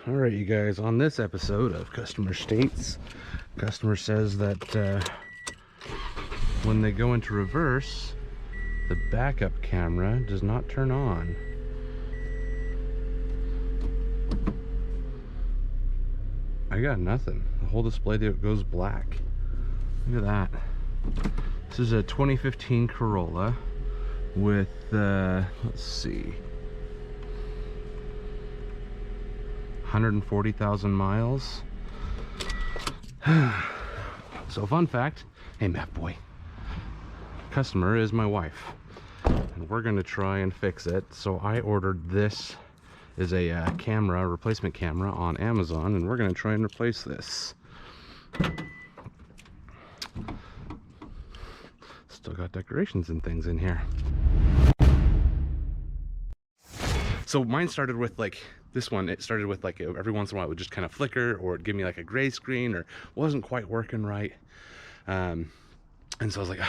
All right, you guys, on this episode of Customer States, customer says that when they go into reverse, the backup camera does not turn on. I got nothing. The whole display goes black. Look at that. This is a 2015 Corolla with, let's see, 140,000 miles. So fun fact, hey Matt boy, customer is my wife and we're gonna try and fix it. So I ordered this as a replacement camera on Amazon, and we're gonna try and replace this. Still got decorations and things in here. So mine started with like this one. It started with like every once in a while it would just kind of flicker, or it'd give me like a gray screen, or wasn't quite working right. And so I was like,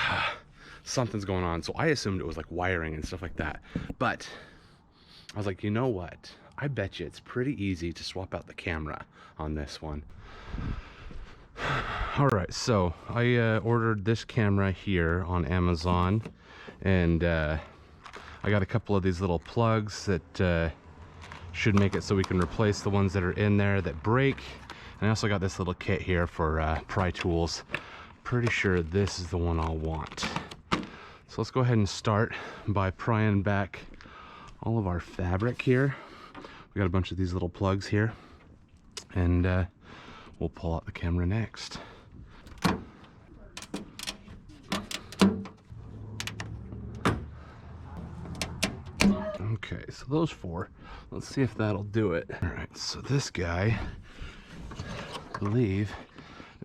something's going on. So I assumed it was like wiring and stuff like that. But I was like, you know what? I bet you it's pretty easy to swap out the camera on this one. All right, so I ordered this camera here on Amazon, and I got a couple of these little plugs that should make it so we can replace the ones that are in there that break. And I also got this little kit here for pry tools. Pretty sure this is the one I'll want. So let's go ahead and start by prying back all of our fabric here. We got a bunch of these little plugs here, and we'll pull out the camera next. Okay, so those four, let's see if that'll do it. All right, so this guy, I believe,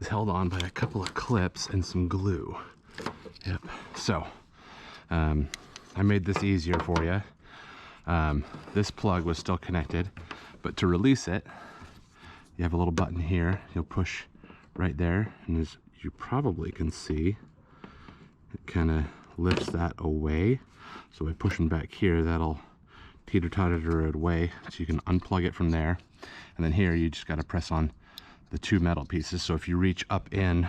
is held on by a couple of clips and some glue. Yep, so I made this easier for you. This plug was still connected, but to release it, you have a little button here. You'll push right there, and as you probably can see, it kind of lifts that away. So by pushing back here, that'll teeter-totter it away, so you can unplug it from there. And then here, you just got to press on the two metal pieces. So if you reach up in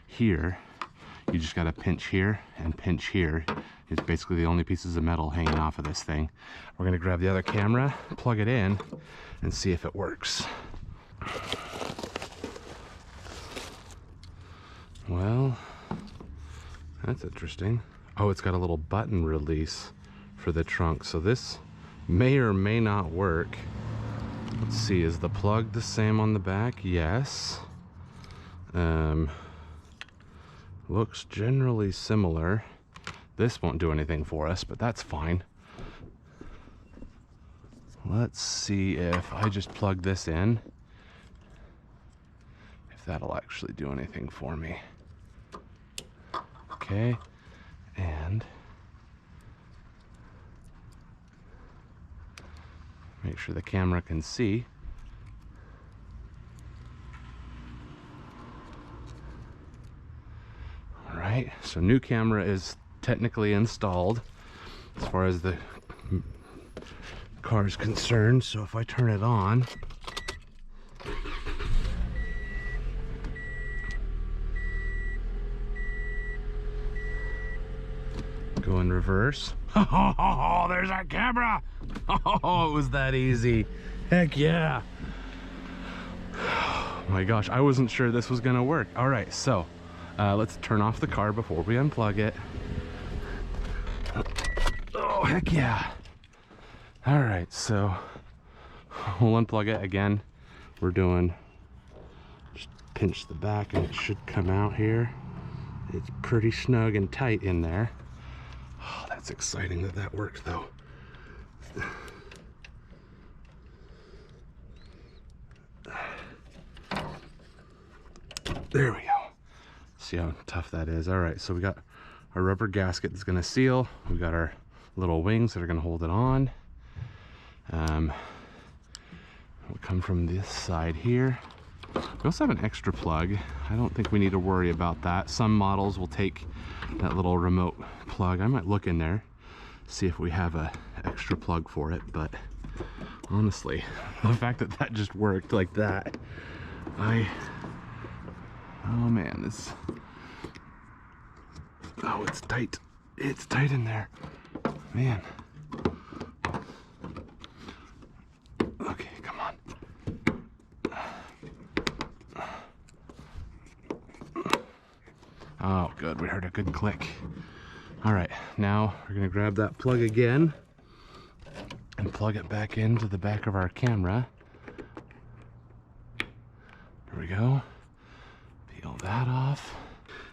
here, you just got to pinch here and pinch here. It's basically the only pieces of metal hanging off of this thing. We're going to grab the other camera, plug it in, and see if it works. Well, that's interesting. Oh, it's got a little button release for the trunk, so this may or may not work. Let's see, is the plug the same on the back? Yes. Looks generally similar. This won't do anything for us, but that's fine. Let's see if I just plug this in, if that'll actually do anything for me. Okay, and make sure the camera can see. All right, so new camera is technically installed as far as the car is concerned. So if I turn it on, go in reverse. Oh, there's our camera. Oh, it was that easy. Heck yeah. Oh my gosh, I wasn't sure this was gonna work. All right, so let's turn off the car before we unplug it. Oh, heck yeah. All right, so we'll unplug it again. We're doing, just pinch the back and it should come out here. It's pretty snug and tight in there. Oh, that's exciting that that worked though. There we go. See how tough that is. All right, so we got our rubber gasket that's gonna seal. We got our little wings that are gonna hold it on. We'll come from this side here. We also have an extra plug. I don't think we need to worry about that. Some models will take that little remote plug. I might look in there, see if we have a extra plug for it, but Honestly, the fact that that just worked like that, oh man, oh, it's tight. It's tight in there, man. Okay, come on. Oh, good, we heard a good click. All right, now we're gonna grab that plug again and plug it back into the back of our camera. There we go. Peel that off.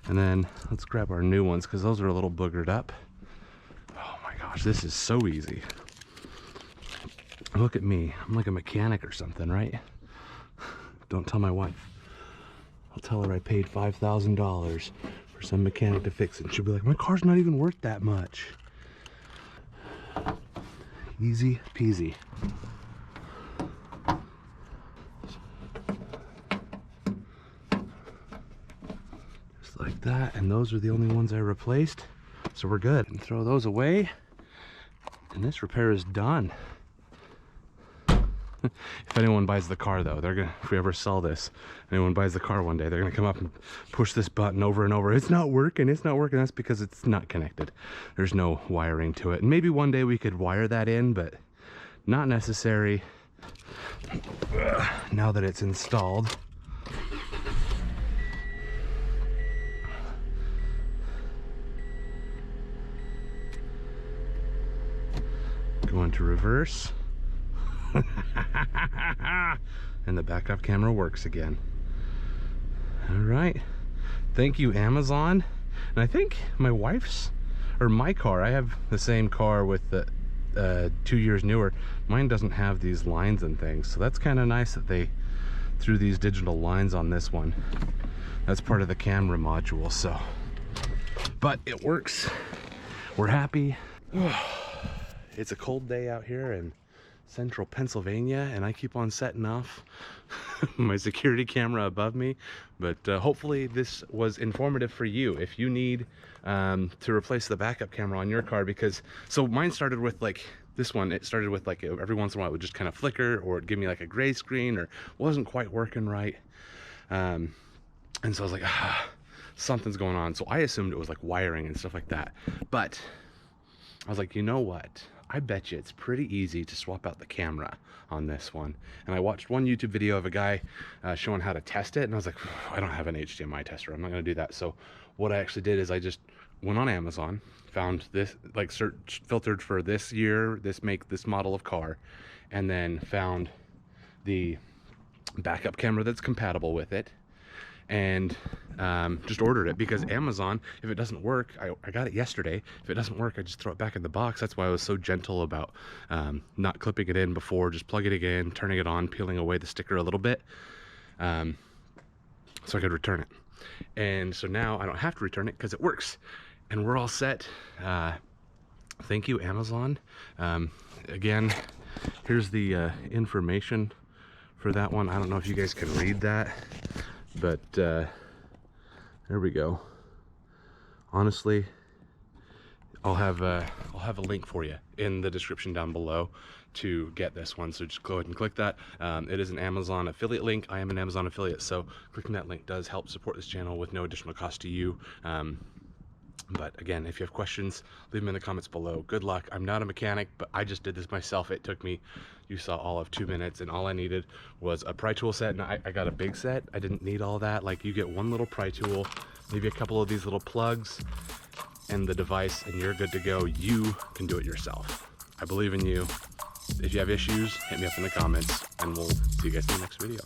And then let's grab our new ones because those are a little boogered up. Oh my gosh, this is so easy. Look at me. I'm like a mechanic or something, right? Don't tell my wife. I'll tell her I paid $5,000 for some mechanic to fix it. And she'll be like, my car's not even worth that much. Easy peasy. Just like that. And those are the only ones I replaced. So we're good. And throw those away. And this repair is done. If anyone buys the car though, if we ever sell this, anyone buys the car one day, they're gonna come up and push this button over and over. It's not working, it's not working. That's because it's not connected. There's no wiring to it. And maybe one day we could wire that in, but not necessary now that it's installed. Go into reverse. And the backup camera works again. All right, thank you, Amazon. And I think my car, I have the same car with the 2 years newer. Mine doesn't have these lines and things, so that's kind of nice that they threw these digital lines on this one. That's part of the camera module, so. But it works. We're happy. It's a cold day out here in central Pennsylvania, and I keep on setting off my security camera above me. But hopefully this was informative for you if you need to replace the backup camera on your car, because so mine started with like this one. It started with like every once in a while it would just kind of flicker, or it'd give me like a gray screen, or wasn't quite working right. And so I was like, something's going on. So I assumed it was like wiring and stuff like that. But I was like, you know what? I bet you it's pretty easy to swap out the camera on this one. And I watched one YouTube video of a guy showing how to test it, and I was like, I don't have an HDMI tester, I'm not gonna do that. So what I actually did is I just went on Amazon, found this, like filtered for this year, this make, this model of car, and then found the backup camera that's compatible with it, and just ordered it, because Amazon, if it doesn't work, I got it yesterday, if it doesn't work I just throw it back in the box. That's why I was so gentle about not clipping it in before, just plugging it in, turning it on, peeling away the sticker a little bit, so I could return it. And so now I don't have to return it because it works, and we're all set. Thank you, Amazon. Again, here's the information for that one. I don't know if you guys can read that, but there we go. Honestly, I'll have a link for you in the description down below to get this one, so just go ahead and click that. It is an Amazon affiliate link. I am an Amazon affiliate, so clicking that link does help support this channel with no additional cost to you. But again, if you have questions, leave them in the comments below. Good luck. I'm not a mechanic, but I just did this myself. It took me, you saw, all of 2 minutes, and all I needed was a pry tool set. And I got a big set. I didn't need all that. Like, you get one little pry tool, maybe a couple of these little plugs, and the device, and you're good to go. You can do it yourself. I believe in you. If you have issues, hit me up in the comments, and we'll see you guys in the next video.